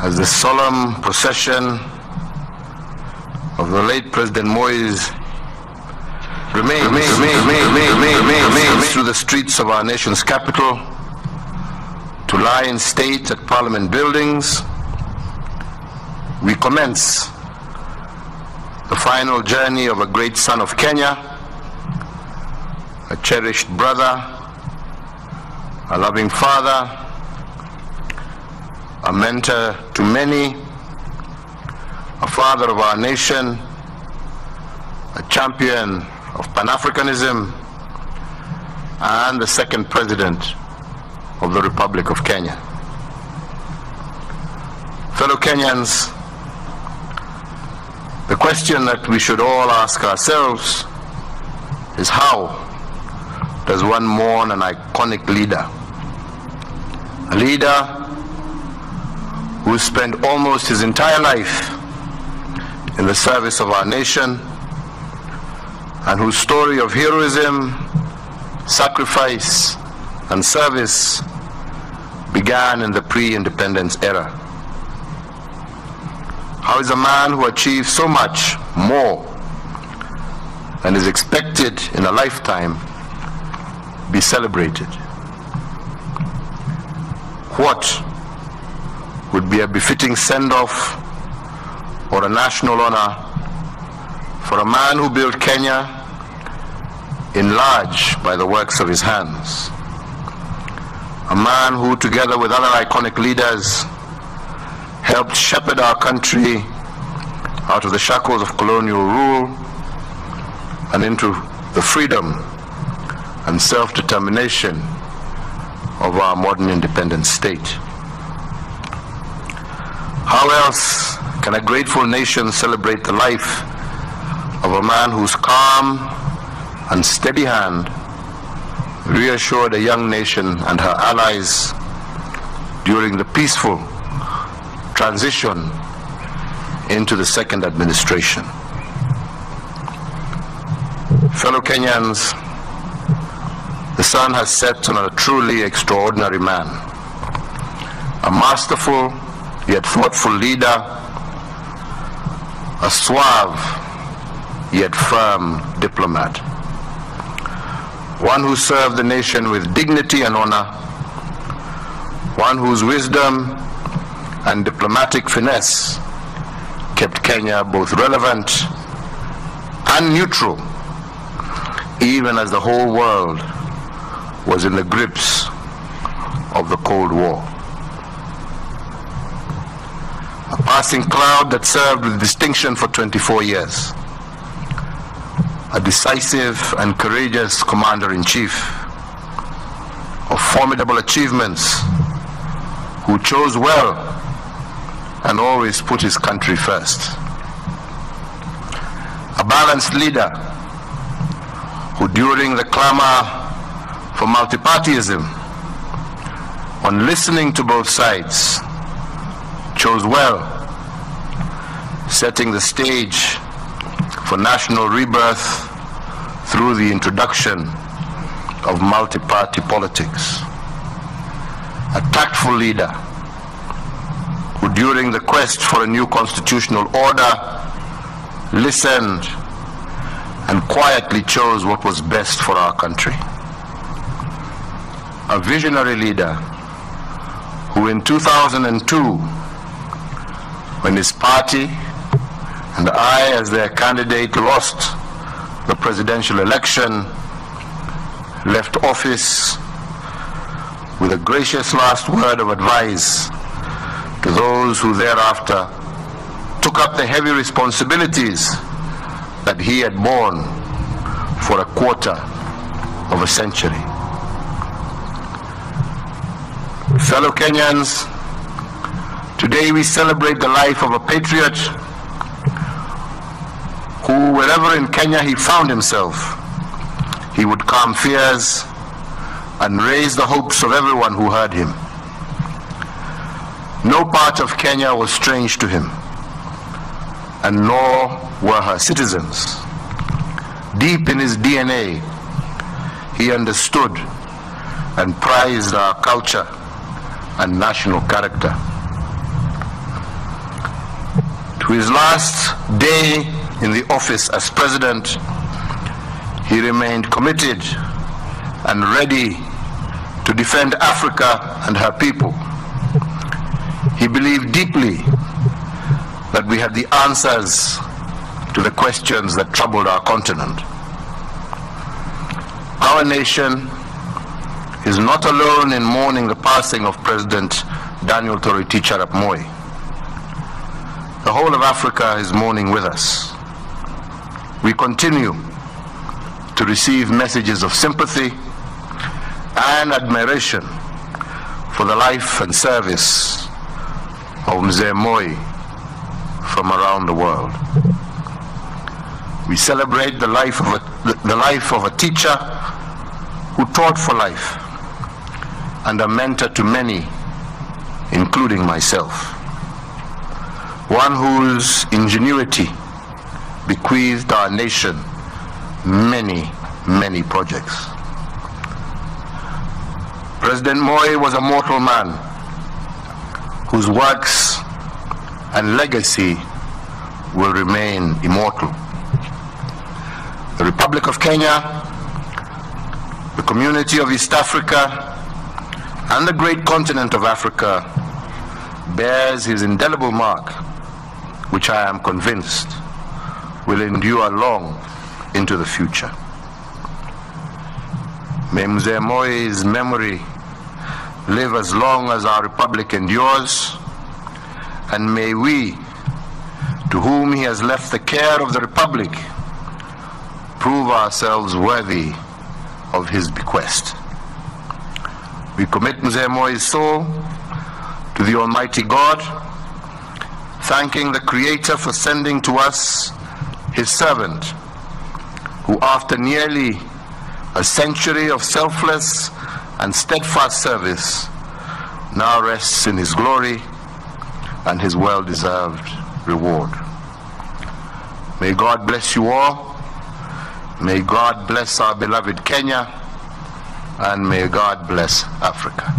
as the solemn procession of the late President Moi's remains through the streets of our nation's capital to lie in state at Parliament buildings, we commence the final journey of a great son of Kenya, a cherished brother, a loving father, a mentor to many, a father of our nation, a champion of Pan-Africanism, and the second president of the Republic of Kenya. Fellow Kenyans, the question that we should all ask ourselves is, how does one mourn an iconic leader? A leader who spent almost his entire life in the service of our nation, and whose story of heroism, sacrifice, and service began in the pre-independence era. How is a man who achieved so much more than is expected in a lifetime be celebrated? What would be a befitting send-off or a national honor for a man who built Kenya in large by the works of his hands? A man who, together with other iconic leaders, helped shepherd our country out of the shackles of colonial rule and into the freedom and self-determination of our modern independent state. How else can a grateful nation celebrate the life of a man whose calm and steady hand reassured a young nation and her allies during the peaceful transition into the second administration? Fellow Kenyans, the sun has set on a truly extraordinary man, a masterful yet thoughtful leader, a suave yet firm diplomat, one who served the nation with dignity and honor, one whose wisdom and diplomatic finesse kept Kenya both relevant and neutral, even as the whole world was in the grips of the Cold War. A passing cloud that served with distinction for 24 years. A decisive and courageous commander-in-chief of formidable achievements, who chose well and always put his country first. A balanced leader who, during the clamor for multipartyism, on listening to both sides, chose well, setting the stage for national rebirth through the introduction of multi-party politics. A tactful leader who, during the quest for a new constitutional order, listened and quietly chose what was best for our country. A visionary leader who, in 2002, when his party and I, as their candidate, lost the presidential election, left office with a gracious last word of advice to those who thereafter took up the heavy responsibilities that he had borne for a quarter of a century. Fellow Kenyans, today we celebrate the life of a patriot who, wherever in Kenya he found himself, he would calm fears and raise the hopes of everyone who heard him. No part of Kenya was strange to him, and nor were her citizens. Deep in his DNA, he understood and prized our culture and national character. To his last day in the office as president, he remained committed and ready to defend Africa and her people. He believed deeply that we had the answers to the questions that troubled our continent. Our nation is not alone in mourning the passing of President Daniel Toroitich Arap Moi. The whole of Africa is mourning with us. We continue to receive messages of sympathy and admiration for the life and service of Mzee Moi from around the world. We celebrate the life of a teacher who taught for life and a mentor to many, including myself. One whose ingenuity bequeathed our nation many, many projects. President Moi was a mortal man whose works and legacy will remain immortal. The Republic of Kenya, the community of East Africa, and the great continent of Africa bears his indelible mark, which I am convinced will endure long into the future. May Mzee Moi's memory live as long as our republic endures, and may we, to whom he has left the care of the republic, prove ourselves worthy of his bequest. We commit Mzee Moi's soul to the Almighty God, thanking the Creator for sending to us his servant, who after nearly a century of selfless and steadfast service now rests in his glory and his well-deserved reward. May God bless you all. May God bless our beloved Kenya, and may God bless Africa.